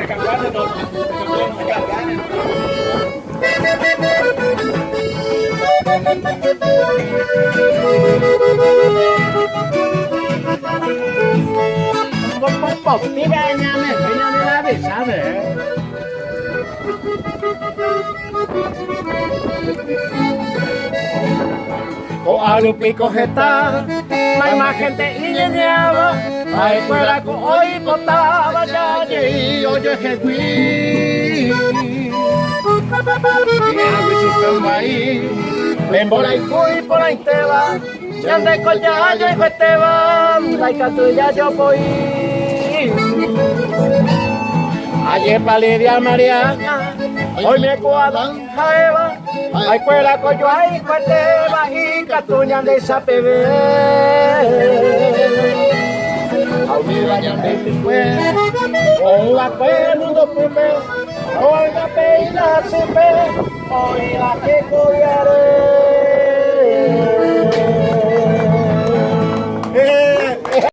Bọc tí ba anh em này, thấy nhau đi ra để sao để o a lo pico gesta, hay más gente y llegaba, hay fuera con hoy botaba ya y hoy es que fui. Y hago su cama ahí, ven por ahí fui, por ahí te va, ya ande con ya llegó este va, la tuya yo voy. Ayer Valeria Mariana, hoy me cuadran Jaeva, ay fuera coyo ay cuateva y catuña de esa bebé. Aunque ya me fue, o la mundo pupe, hoy la peina se ve, hoy la que coyaré.